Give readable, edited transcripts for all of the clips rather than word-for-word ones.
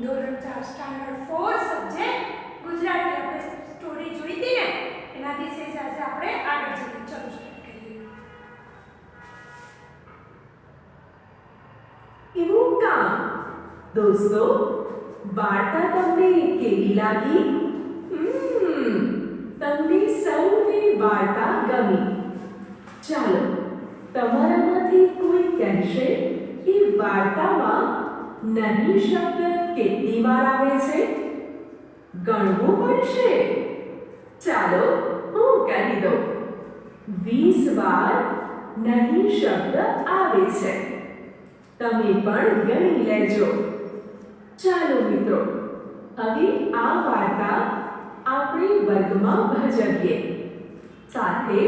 ધોરણ 4 standard 4 subject Gujarati આપણે story જોઈ હતી ને એનાથી સેજ આજે આપણે આગળ જઈએ. ચલો સ્ટાર્ટ કરીએ. એવું કામ દોસ્તો, વાર્તા તમને કેવી લાગી? તમને સૌને વાર્તા ગમી. ચાલો, તમારામાંથી કોઈ કહેશે કે વાર્તામાં નહીં શબ્દ કેટલી વાર આવે છે? ગણવું પડશે. ચાલો હું કહી દઉં. 20 વાર નહીં શબ્દ આવે છે. તમે પણ ગણી લેજો. ચાલો મિત્રો, હવે આ વાર્તા આપણે વર્ગમાં ભજવીએ. સાથે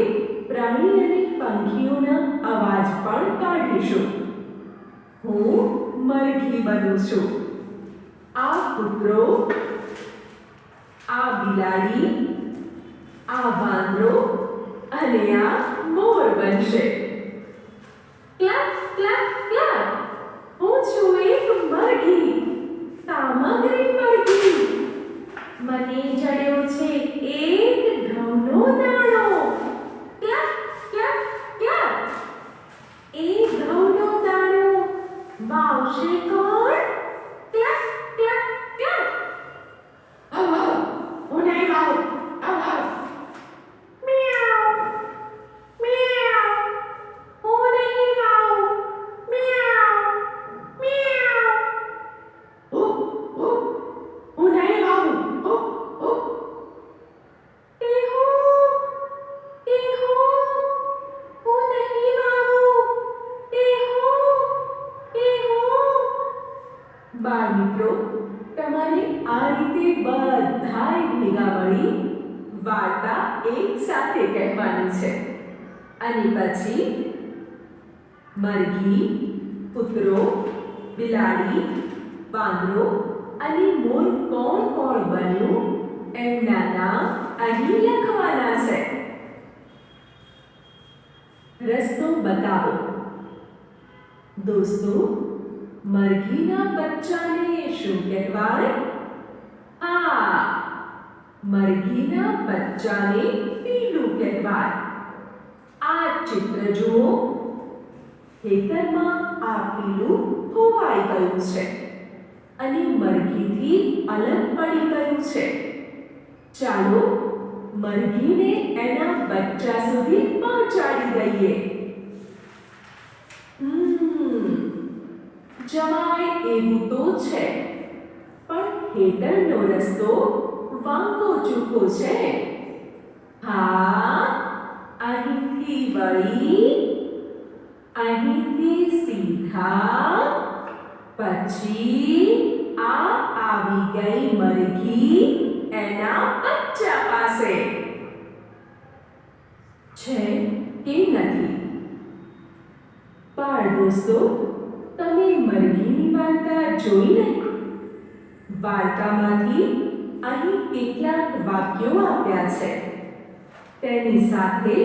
પ્રાણી અને પંખીઓના અવાજ પણ કાઢીશું. હું મરઘી બનું છું. આ કૂતરો, આ બિલાડી, આ વાંદરો અને આ મોર બનશે. ક્લાપ ક્લાપ ક્લાપ. હું છું એક મરઘી, સામગ્રી મરઘી. મને જડ્યો છે એક ઘઉંનો દાણો. ક્લાપ ક્લાપ ક્લાપ. એ ઘઉંનો દાણો વાવશે કોણ? ક્લાપ ક્લાપ ક્લાપ. આવ આવ હું નહીં આવું. આવ આવ. મ્યાઉ મ્યાઉ. હું નહીં આવું. મ્યાઉ મ્યાઉ. હું નહીં આવું. ટીહુ ટીહુ. હું નહીં આવું. ટીહુ ટીહુ. બાળમિત્રો, તમારે આ રીતે બધાએ ભેગા મળી વાર્તા એક સાથે કહેવાની છે. અને પછી મરઘી, કૂતરો, બિલાડી, વાંદરો અને મોર કોણ કોણ બન્યું એમના નામ અહીં લખવાના છે. રસ્તો બતાવો. દોસ્તો, મરઘીના બચ્ચાને શું કહેવાય? હા, મરઘીના બચ્ચાને પીલું કહેવાય. આ ચિત્ર જુઓ. ખેતરમાં આ પીલું ખોવાઈ ગયું છે અને મરઘીથી અલગ પડી ગયું છે. ચાલો મરઘીને એના બચ્ચા સુધી પહોંચાડી દઈએ. જવાય એવું તો છે, પણ ખેતરનો રસ્તો વાંકો ચૂકો છે. હા, અહીંથી વળી, અહીંથી સીધા, પછી આ આવી ગઈ મરઘી એના બચ્ચા પાસે. છે કે નથી? બાળ દોસ્તો, તમે મરઘીની વાર્તા જોઈ ને? વાર્તામાંથી અહીં કેટલાક વાક્યો આપ્યા છે. તેની સાથે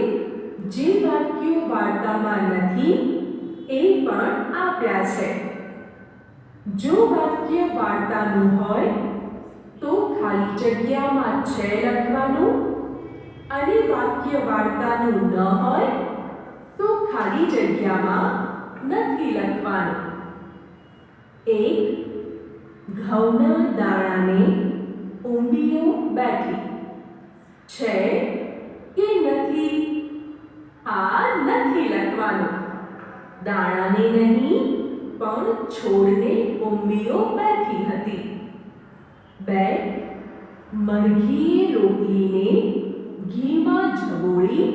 જે વાક્યો વાર્તામાં નથી એ પણ આપ્યા છે. જો વાક્ય વાર્તાનું હોય તો ખાલી જગ્યામાં છે લખવાનું, અને વાક્ય વાર્તાનું ન હોય તો ખાલી જગ્યામાં નથી લખવાનું. એક, ઘઉંના દાણાને ઉંબીઓ બેઠી. છે કે નથી? આ નથી લખવાનું. દાણાને નહીં પણ છોડને ઉંબીઓ બેઠી હતી. બે, મરઘીએ રોટલીને ઘીમાં ઝબોળી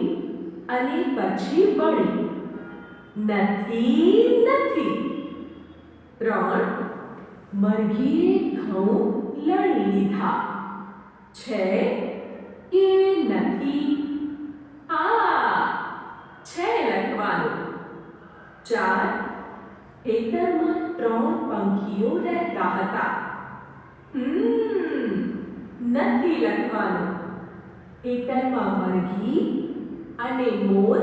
અને પછી વળી. નથી નથી. 3, મરઘીએ ઘઉં લણી લીધા. છે કે નથી? હા, છે લખવાનું. 4, ખેતરમાં 3 પંખીઓ રહેતા હતા. નથી લખવાનું. ખેતરમાં મરઘી અને મોર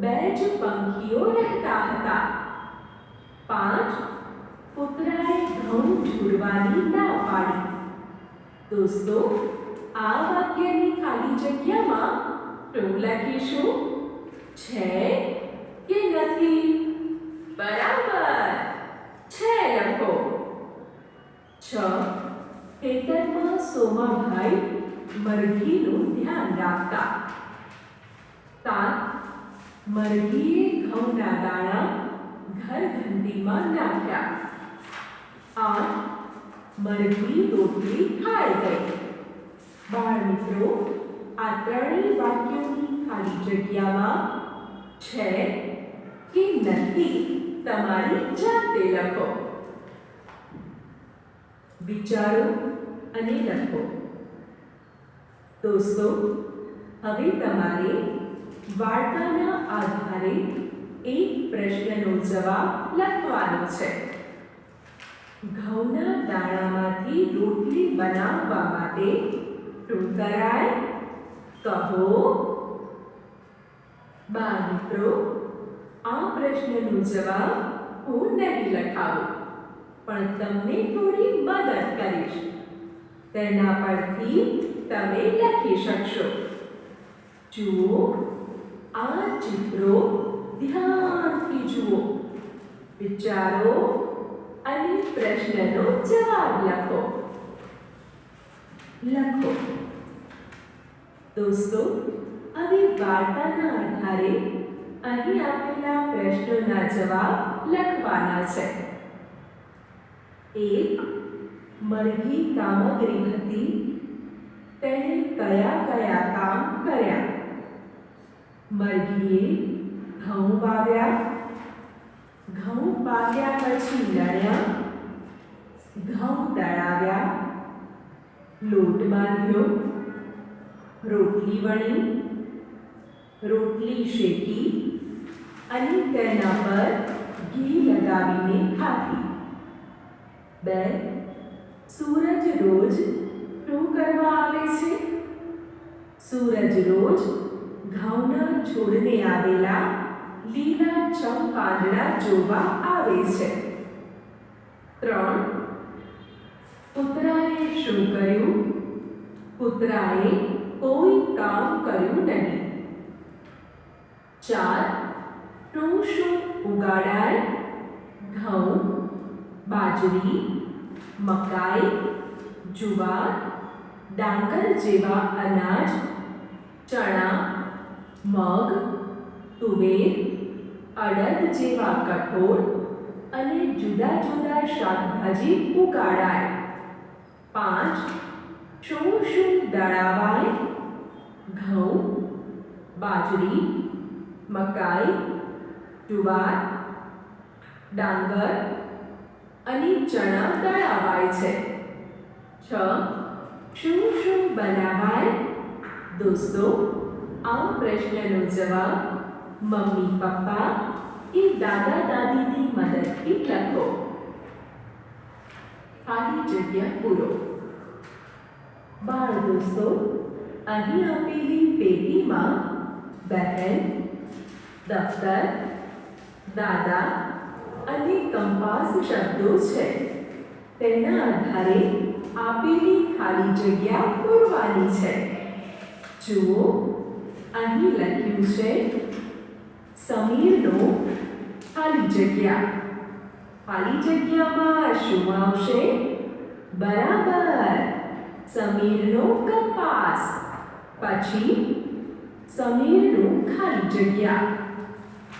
2 જ પંખીઓ રહેતા હતા. 5, કૂતરાએ ઘઉં ઢૂળવા રમવાની ના પાડી. દોસ્તો, આ વાક્યની ખાલી જગ્યામાં શું લખીશું? છે કે નથી? બરાબર, છે લખો. 6. ખેતરમાં સોમાભાઈ મરઘીનું ધ્યાન રાખતા. 7. મરઘીએ ઘઉંના દાણા ઘરઘંટીમાં નાખ્યા. 8. મરઘી રોટલી ખાઈ ગઈ. બાળ મિત્રો, આ ત્રણેય વાક્યોની ખાલી જગ્યામાં છે કે નથી તમારી જાતે લખો. વિચારો અને લખો. દોસ્તો, હવે તમારે વાર્તાના આધારે એક પ્રશ્નનો જવાબ લખવાનો છે. ઘઉંના દાણામાંથી રોટલી બનાવવા માટે શું કરાય? કહો. બાળ મિત્રો, આ પ્રશ્નનો જવાબ હું નહીં લખાવું, પણ તમને થોડી મદદ કરીશ. તેના પરથી તમે લખી શકશો. જુઓ, આ ચિત્રો ધ્યાનથી જુઓ, વિચારો અને પ્રશ્નનો જવાબ લખો. દોસ્તો, હવે વાર્તાના આધારે અહીં આપેલા પ્રશ્નોના જવાબ લખવાના છે. 1. મરઘી કામગરી હતી. તેણે કયા કયા કામ કર્યા? મરઘીએ ઘઉં વાવ્યા. ઘઉં પાક્યા પછી લણ્યા. ઘઉં દળાવ્યા. લોટ બાંધ્યો. રોટલી વણી. રોટલી શેકી અને તેના પર ઘી લગાવીને ખાધી. 2. સૂરજ રોજ શું કરવા આવે છે? સૂરજ રોજ ઘઉંના છોડને આવેલા લીલાછમ પાંદડા જોવા આવે છે. 3. કૂતરાએ શું કર્યું? કૂતરાએ કોઈ કામ કર્યું નહીં. 4. શું ઉગાડાય? ઘઉં, બાજરી, મકાઈ, જુવાર, ડાંગર જેવા અનાજ, ચણા, મગ, તુવેર, અડદ જેવા કઠોળ અને જુદા જુદા શાકભાજી ઉગાડાય. 5. શું દળાવાય? ઘઉં, બાજરી, મકાઈ, જુવાર, ડાંગર અને ચણા દળાવાય છે. 6. શું બનાવાય? દોસ્તો, આ પ્રશ્નનો જવાબ મમ્મી પપ્પા કે દાદા દાદીની મદદથી લખો. ખાલી જગ્યા પૂરો. બાળ દોસ્તો, અહીં આપેલી પેટીમાં બહેન, દફતર, દાદા અને કંપાસ શબ્દો છે. તેના આધારે આપેલી ખાલી જગ્યા પૂરવાની છે. જુઓ, અહીં લખ્યું છે સમીરનો ખાલી જગ્યા. ખાલી જગ્યામાં શું આવશે? બરાબર, સમીરનો કંપાસ. પછી સમીરનું ખાલી જગ્યા.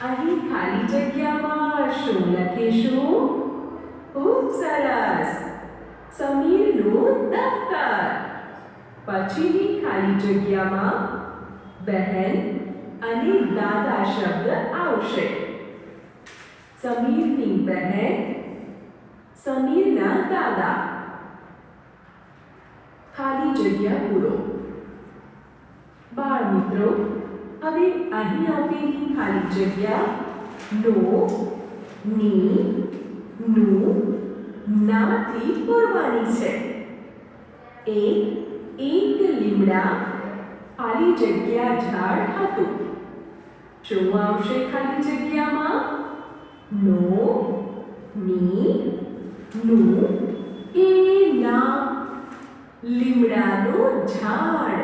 અહીં ખાલી જગ્યામાં શું લખીશું? ખૂબ સરસ, સમીરનું દફતર. પછીની ખાલી જગ્યામાં બહેન અને દાદા શબ્દ આવશે. સમીરની બહેન, સમીરના દાદા. ખાલી જગ્યા પૂરો. બાળ મિત્રો, હવે અહીં આપેલી ખાલી જગ્યા નો, ની, નું, નાથી પૂરવાની છે. એક લીમડા ખાલી જગ્યા ઝાડ હતું. શું આવશે ખાલી જગ્યામાં? નો, ની, નું, કે ના? લીમડાનું ઝાડ.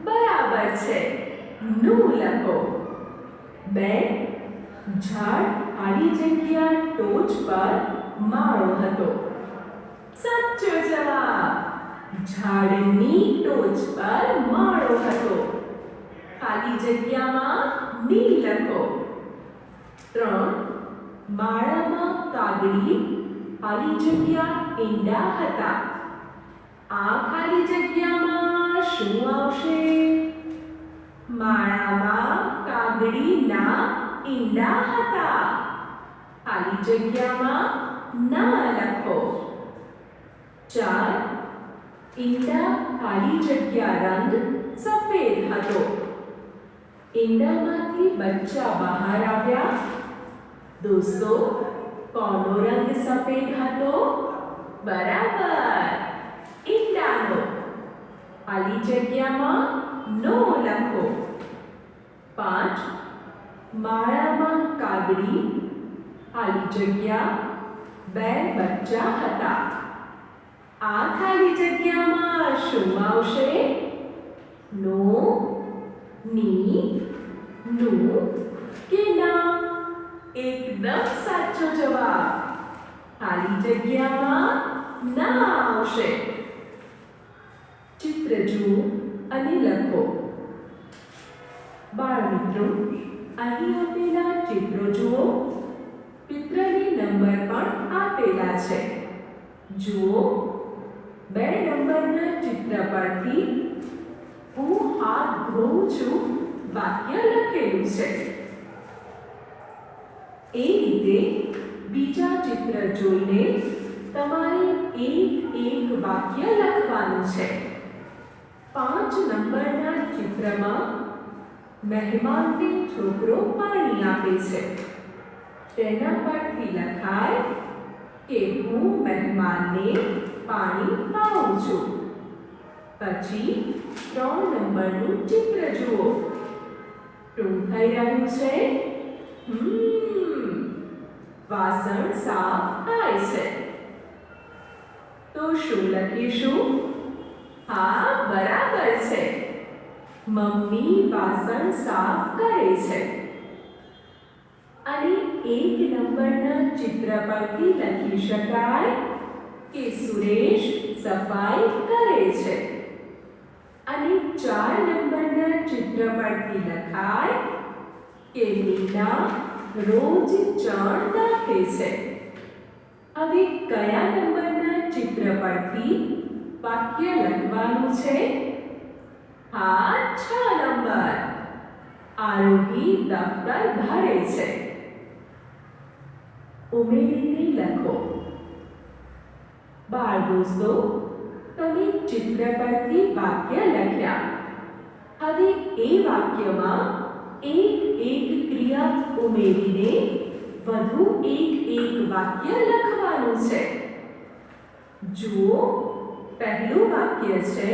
બરાબર છે. નું લખો. 2 ઝાડ ખાલી જગ્યા ટોચ પર માળો હતો. સાચો જવાબ. ઝાડની ટોચ પર માળો હતો. ખાલી જગ્યામાં ની લખો. 3 માળામાં કાગડી ખાલી જગ્યા ઈંડા હતા. આ ખાલી જગ્યામાં શું આવશે? માળામાં કાગડીના ઈંડા હતા. ખાલી જગ્યામાં ના લખો. 4 ઈંડા ખાલી જગ્યા રંગ સફેદ હતો. ઈંડામાંથી બચ્ચા બહાર આવ્યા. દોસ્તો, કોનો રંગ સફેદ હતો? બરાબર, ઈંડાનો. ખાલી જગ્યામાં નો લખો. 5 માળામાં કાગડી ખાલી જગ્યા 2 બચ્ચા હતા. આ ખાલી જગ્યામાં શું આવશે? નો, ની, નું કે ના? એકદમ સાચો જવાબ. ખાલી જગ્યામાં ના આવશે. ચિત્ર જુઓ અને લખો. બાળમિત્રો, અહીં આપેલા ચિત્રો જુઓ. ચિત્રની નંબર પણ આપેલા છે. જુઓ, 2 નંબરના ચિત્ર પરથી હું હાથ ધોઉં છું વાક્ય લખેલું છે. એ રીતે બીજા ચિત્ર જોઈને તમારે એક વાક્ય લખવાનું છે. 5 નંબરના ચિત્રમાં મહેમાનને છોકરો પાણી આપે છે. તેના પરથી લખાય કે હું મહેમાનને પાણી પાઉં છું. પછી 3 નંબરનું ચિત્ર જુઓ. શું થઈ રહ્યું છે? વાસણ સાફ થાય છે. તો શું લખીશું? હા, બરાબર છે. મમ્મી વાસણ સાફ કરે છે. અને 1 નંબરના ચિત્ર પરથી લખી શકાય કે સુરેશ સફાઈ કરે છે. અને 4 નંબરના ચિત્ર પરથી લખાય કે મીના રોજ ચણ નાખે છે. હવે કયા નંબરના ચિત્ર પરથી વાક્ય લખવાનું છે? હા, 6 નંબર. આરોહી દફતર ભરે છે. ઉમેરીને લખો. બાળ દોસ્તો, તમે ચિત્ર પરથી વાક્ય લખ્યા. હવે એ વાક્યમાં એક ક્રિયા ઉમેરીને વધુ એક વાક્ય લખવાનું છે. જુઓ, પહેલું વાક્ય છે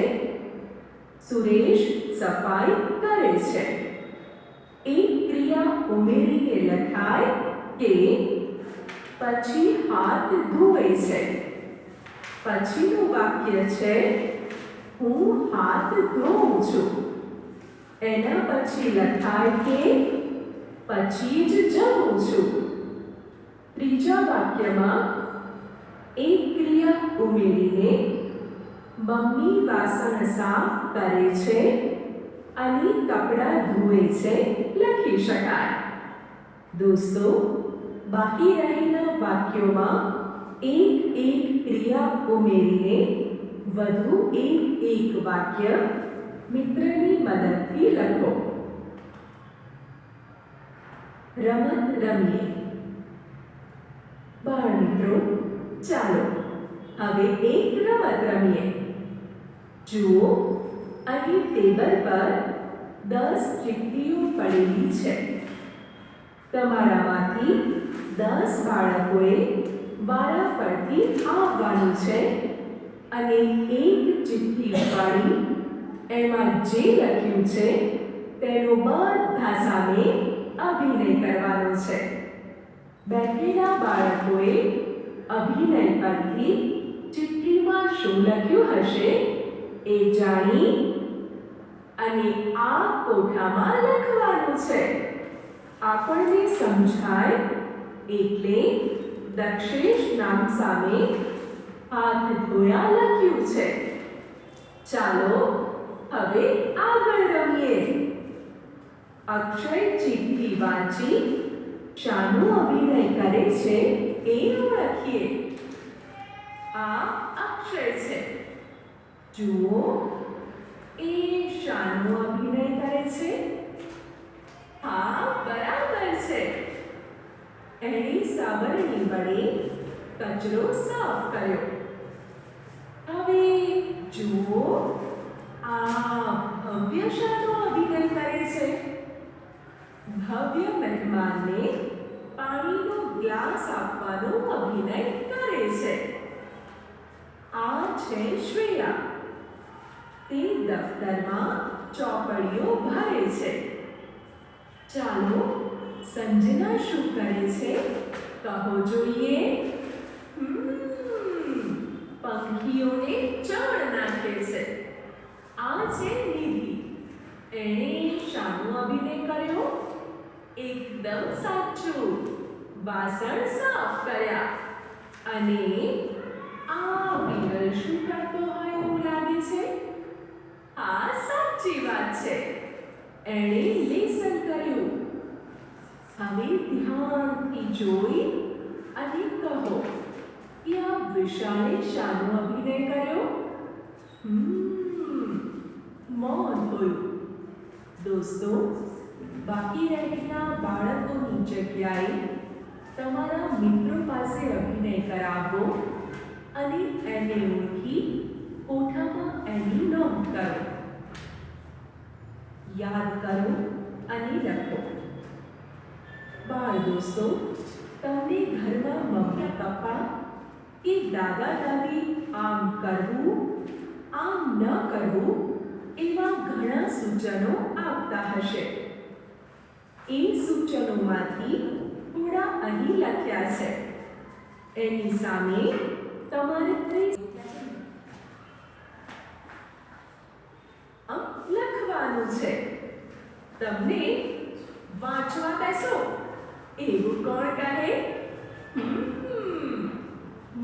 સુરેશ સફાઈ કરે છે. એક ક્રિયા ઉમેરીને લખાય કે પછી હાથ ધોવે છે. પછીનું વાક્ય છે હું હાથ ધોઉં છું. એના પછી લખાય કે પછી જ જમું છું. ત્રીજા વાક્યમાં એક ક્રિયા ઉમેરીને મમ્મી વાસણ સાફ કરે છે અને કપડાં ધોવે છે લખી શકાય. દોસ્તો, બાકી રહેલા વાક્યોમાં એક ક્રિયા ઉમેરીને વધુ એક વાક્ય મિત્રની મદદથી લખો. રમત રમીએ. બાળમિત્રો, ચાલો હવે એક રમત રમીએ. જુઓ, અહીં ટેબલ પર 10 ચીઠીઓ પડેલી છે. તમારામાંથી 10 બાળકોએ વારાફરતી આવવાનું છે અને એક ચિઠ્ઠી ઉપાડી એમાં જે લખ્યું છે તેનો બધા સામે અભિનય કરવાનો છે. બેઠેલા બાળકોએ અભિનય પરથી ચિઠ્ઠીમાં શું લખ્યું હશે એ જાણી અને આ કોઠામાં લખવાનું છે. આપણને સમજાય એટલે દક્ષેશ નામ સામે હાથ ધોયા લખ્યું છે. ચાલો હવે આગળ રમીએ. અક્ષય ચિઠ્ઠી વાંચી શાનો અભિનય કરે છે એ ઓળખીએ. આ અક્ષય છે. જુઓ એ શાનો અભિનય કરે છે? હા, બરાબર છે. એણે સાવરણી વડે કચરો સાફ કર્યો. હવે જુઓ આ ભવ્ય શાનો અભિનય કરે છે? ભવ્ય મહેમાનને પાણીનો ગ્લાસ આપવાનો અભિનય કરે છે. આ છે શ્રેયા. તે દફતરમાં ચોપડીઓ ભરે છે. ચાલો સંજના શું કરે છે કહો જોઈએ. પંખીઓને ચણ નાખે છે. આ છે નિધિ. એણે શાનો અભિનય કર્યો? એકદમ સાચું, વાસણ સાફ કર્યા. અને આ વિરલ શું કરતો હોય એવું લાગે છે? આ સાચી વાત છે. એણે લેસન કર્યું. હવે ધ્યાનથી જોઈ અને કહો કે આ વિશાળે શાનો અભિનય કર્યો? મૌન થયું. દોસ્તો, બાકી રહેલા બાળકોની જગ્યાએ તમારા મિત્રો પાસે અભિનય કરાવો અને એને ઓળખી કોઠામાં એની નોંધ કરો. યાદ કરો અને લખો. બાળ દોસ્તો, તમને ઘરમાં મમ્મી પપ્પા કે દાદા દાદી આમ કરવું, આમ ન કરવું એવા ઘણા સૂચનો આપતા હશે. એ સૂચનોમાંથી થોડા અહીં લખ્યા છે. એની સામે તમારે લખવાનું છે. તમને વાંચવા બેસો એવું કોણ કહે?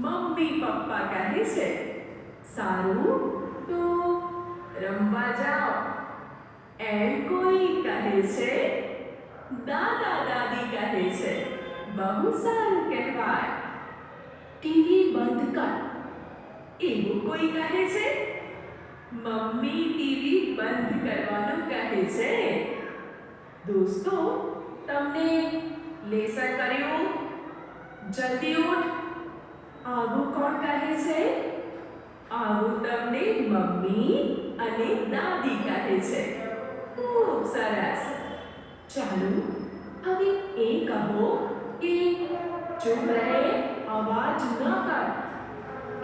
મમ્મી પપ્પા કહે છે. સારું, તો રમવા જાઓ એમ કોઈ કહે છે? દાદા દાદી કહે છે. બહુ સારું કહેવાય. ટીવી બંધ કર એવું કોઈ કહે છે? મમ્મી ટીવી બંધ કરવાનું કહે છે. દોસ્તો, તમને લેસન કર્યું? જલ્દી ઉઠ આવું કોણ કહે છે? આવું તમને મમ્મી અને દાદી કહે છે. ખૂબ સરસ. ચાલો હવે એ કહો કે ચૂપ રહે, અવાજ ન કર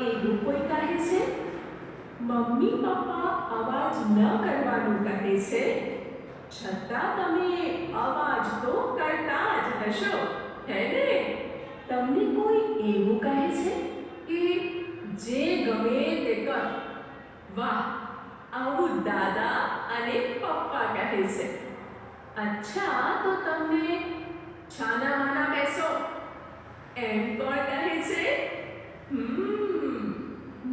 એવું કોઈ કહે છે? મમ્મી પપ્પા અવાજ ન કરવાનું કહે છે, છતાં તમે અવાજ તો કરતા જ હશો, હે ને? તમને કોઈ એવું કહે છે કે જે ગમે તે કર? વાહ, આવું દાદા અને પપ્પા કહે છે. અચ્છા, તો તમને છાના માના બેસો એમ કોણ કહે છે?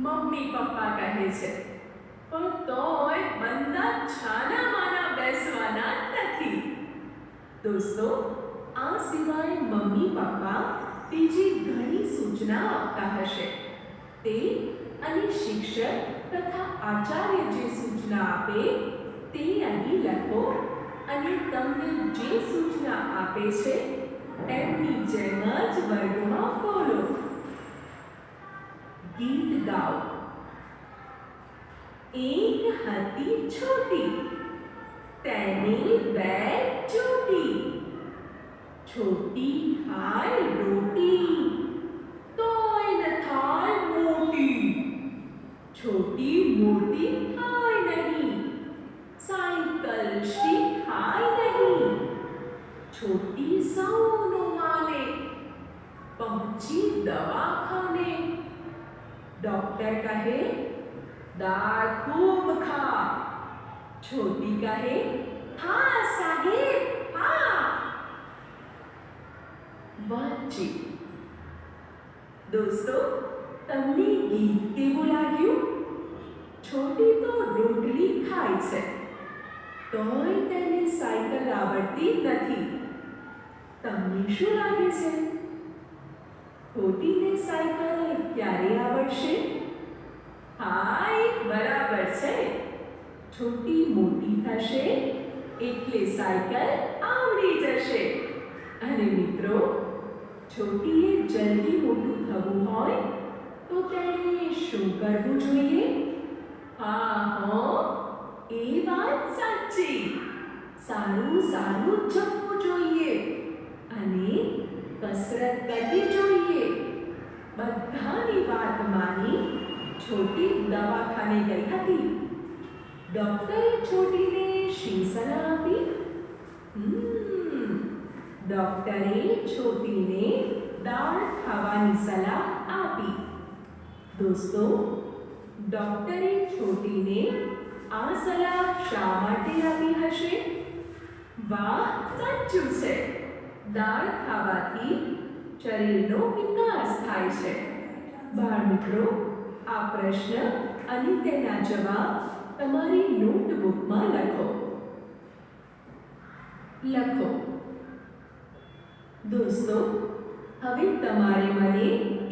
મમ્મી પપ્પા કહે છે. પણ તોય બધા છાના માના બેસવાના નથી. દોસ્તો, આ સિવાય મમ્મી પપ્પા બીજી ઘણી સૂચના આપતા હશે. તે અને શિક્ષક તથા આચાર્ય જે સૂચના આપે તે અહીં લખો અને તમને જે સૂચના આપે છે એમની જેમ જ વર્ગમાં બોલો. ગીત ગાઓ. એક હતી છોટી, તેની બે ચોટી. છોટી ખાય રોટી, તોય ન થાય મોટી. છોટી મોટી થાય નહીં, સાયકલ શીખાય નહીં. છોટી સૌનું માને, પહોંચી દવાખાને. डॉक्टर कहे दाल खूब खा। छोटी कहे हाँ साहेब हाँ। वांची दोस्तों તમને ગીત કેવું લાગ્યું? છોટી તો રોટલી ખાય છે તોય તેને સાયકલ આવડતી નથી. તમને શું લાગે છે? છોટીને સાયકલ ક્યારે આવડશે? હા, બરાબર છે. છોટી મોટી થશે એટલે સાયકલ આવડી જશે. અને મિત્રો, છોટીએ જલ્દી મોટું થવું હોય તો તેણે શું કરવું જોઈએ? હા, એ વાત સાચી. સારું સારું જમવું જોઈએ અને કસરત કરવી જોઈએ. બધાની વાત માની છોટી દવાખાને ગઈ હતી. ડોક્ટરે છોટીને શી સલાહ આપી? ડોક્ટરે છોટીને દાળ ખાવાની સલાહ આપી. દોસ્તો, ડોક્ટરે છોટીને આ સલાહ શા માટે આપી હશે? વાહ, સાચું છે. દાળ ખાવાથી શરીરનો વિકાસ થાય છે. બાળમિત્રો, આ પ્રશ્ન અને તેના જવાબ તમારી નોટબુકમાં લખો. દોસ્તો, હવે તમારે મને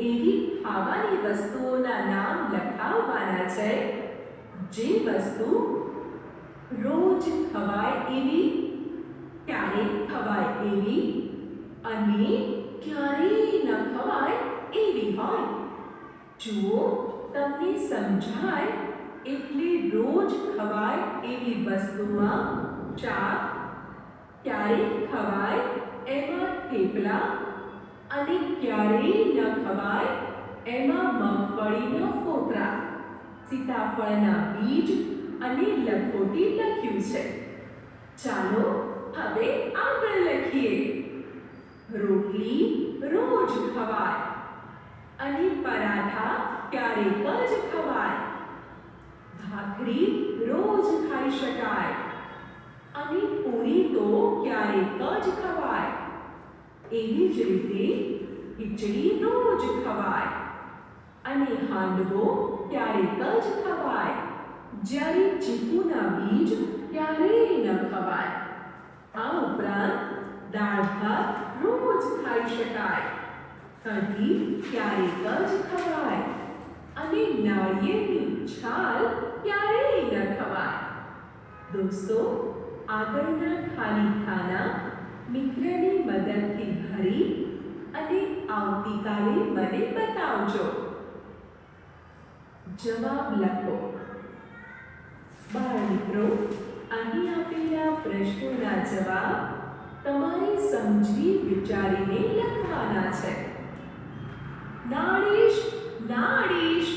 એવી ખાવાની વસ્તુઓના નામ લખાવવાના છે જે વસ્તુ રોજ ખવાય એવી, ક્યારેક ખવાય એવી અને ક્યારેય ન ખવાય એવી હોય. જુઓ, તમને સમજાય એટલે રોજ ખવાય એવી વસ્તુમાં ચા, ક્યારેક ખવાય એમાં થેપલા અને ક્યારેય ન ખવાય એમાં મગફળીના ફોતરા, સીતાફળના બીજ અને લખોટી લખ્યું છે. ચાલો હવે આગળ લખીએ. રોટલી રોજ ખવાય અને પરાઠા ક્યારેક જ ખવાય. ભાખરી રોજ ખાઈ શકાય અને પૂરી તો ક્યારેક જ ખવાય. એવી જ રીતે ખીચડી રોજ ખવાય અને હાંડવો ક્યારેક જ ખવાય, જ્યારે ચીકુના બીજ ક્યારેય ન ખવાય. આ ઉપરાંત દાળ ભાત રોજ ખાઈ શકાય, કઢી ક્યારેક જ ખવાય અને નાળિયેરની છાલ ક્યારેય ન ખવાય. દોસ્તો, આગળના ખાલી ખાના મિત્રની મદદથી ભરી અને આવતીકાલે મને બતાવજો. જવાબ લખો. બાળમિત્રો, અહીં આપેલા પ્રશ્નોના જવાબ તમારે સમજી વિચારીને લખવાના છે. નાડીશ નાડીશ,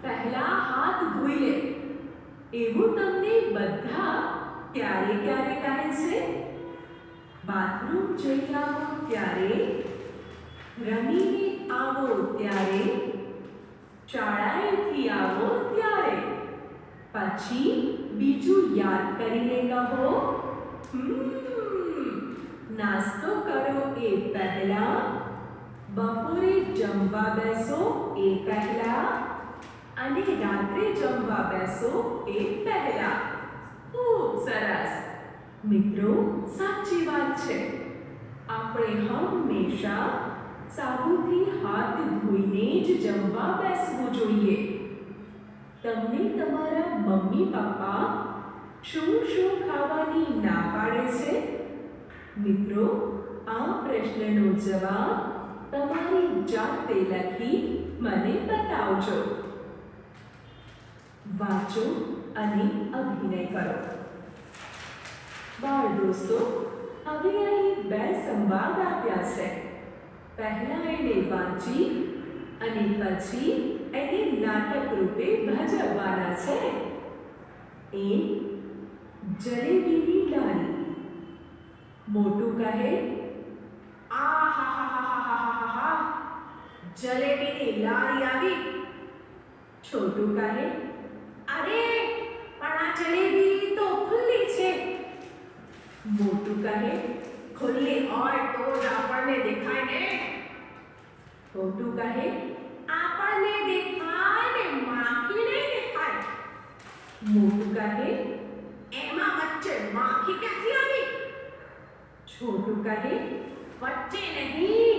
પહેલા હાથ ધોઈ લે, એવું તમને બધા ક્યારે ક્યારે કહે છે? બાથરૂમ જઈ આવો ત્યારે, રમીને આવો ત્યારે, શાળાએથી આવો ત્યારે, પછી બીજું યાદ કરીને કહો. નાસ્તો કરો એ પહેલા, બપોરે જમવા બેસો એ પહેલા અને રાત્રે જમવા બેસો એ પહેલા. ખૂબ સરસ. મિત્રો, સાચી વાત છે. આપણે હંમેશા સાબુથી હાથ ધોઈને જ જમવા બેસવું જોઈએ. તમને તમારા મમ્મી પપ્પા શું શું ખાવાની ના પાડે છે? મિત્રો, આ પ્રશ્નનો જવાબ તમારી જાતે લખી મને બતાવજો. વાંચો અને અભિનય કરો. બાળ દોસ્તો, હવે અહીં બે સંવાદ આપ્યા છે. પહેલા એને વાંચી અને પછી એને નાટક રૂપે ભજવવાના છે. એ જલેબીની લારી. મોટું કહે, આ હા હા હા હા હા હા, જલેબીની લારી આવી. छोटू कहे, अरे पण आ जलेबी तो खुली छे। मोटू कहे, खुली होय तो ज आपणे देखाय ने। छोटू कहे, आपणे देखाय ने माखी नहीं देखाय। मोटू कहे, एमा वच्चे माखी क्यांथी आवी? छोटू कहे, वच्चे नहीं,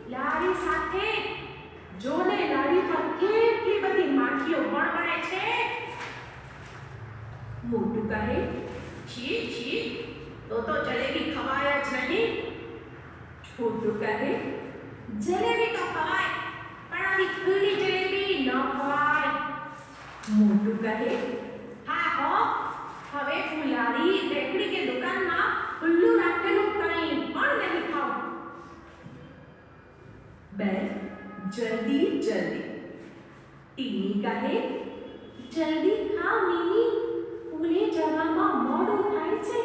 लारी साथे। जोने लारी पर કેટલી બધી માખીઓ બળબળે છે। મોટું કહે, છી છી, તો જલેબી ખવાય જ નહીં। છોટું કહે, જલેબી તો ખવાય, પણ આવી ખુલ્લી જલેબી ન ખવાય। મોટું કહે, હા હો, હવે હું લારી રેકડી કે દુકાનમાં ખુલ્લું રાખેલું કંઈ પણ નહીં ખાઉં। બેન जल्दी जल्दी। टीनी कहे, जल्दी खाओ मीनी, स्कूले जवामां मोडું થાય છે।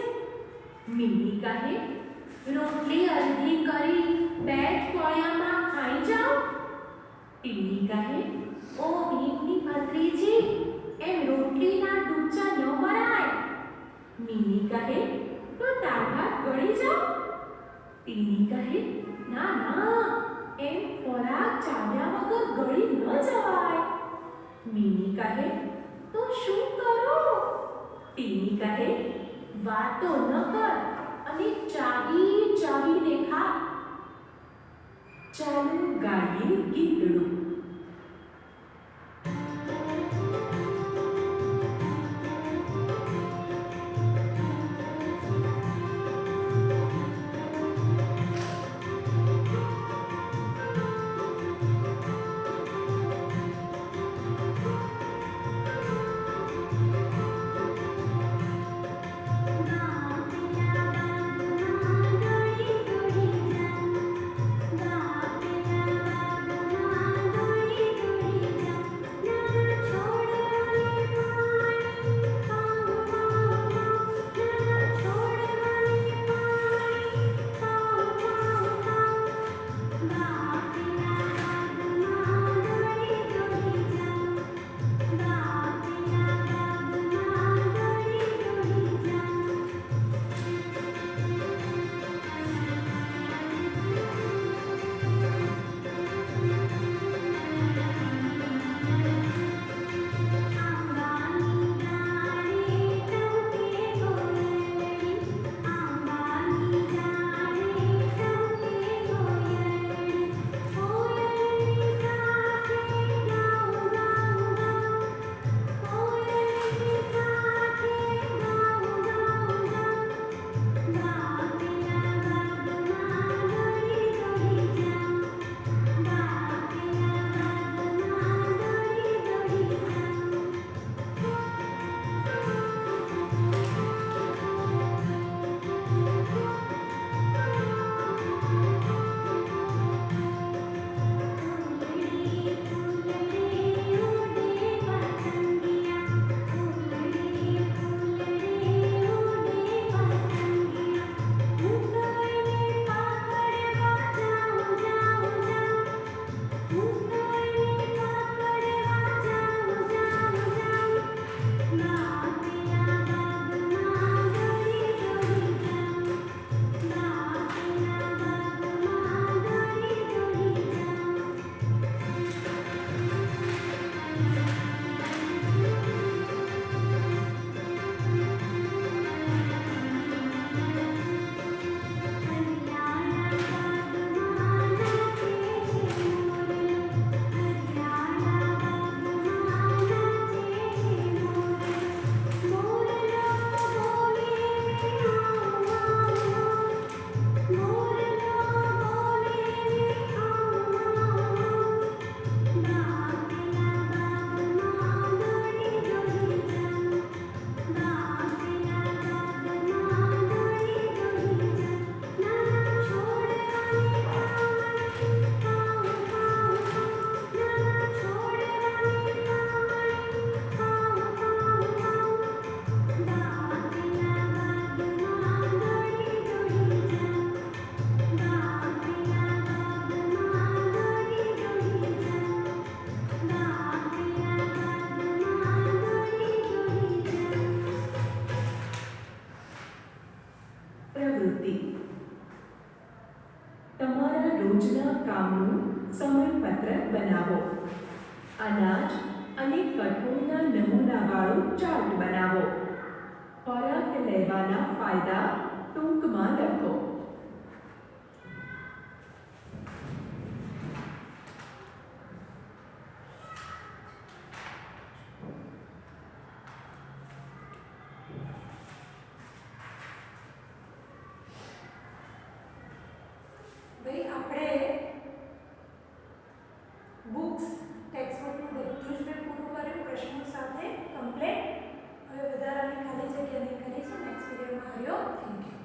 મીની કહે, રોટલી અડધી કરી બેટ કોળિયામાં ખાઈ જાઓ। ટીની કહે, ઓ ભીમની ભત્રીજી, એમ રોટલીના ડૂચા ન મરાય। મીની કહે, તો દાળ ભાત ગળી જાઓ। ટીની કહે, ના ના, એમ ખોરાક ચાવ્યા વગર ગળી ન જવાય। મીની કહે, તો શું કરું? ટીની કહે, વાતો ન કર અને ચાવી ચાવીને ખા। ચાલો ગાઈએ ગીતડું। Bye. સમયપત્રક બનાવો. અનાજ અને કઠોળના નમૂનાવાળો ચાર્ટ બનાવો. ખોરાક લેવાના ફાયદા ટૂંકમાં લખો. ભાઈ આપણે બુક્સ ટેક્સ્ટબુકનું બધું જ મેં પૂરું કર્યું પ્રશ્નો સાથે કમ્પ્લીટ. હવે વધારાની ખાલી જગ્યા નહીં કરીશું નેક્સ્ટ પીરિયડમાં. Thank you.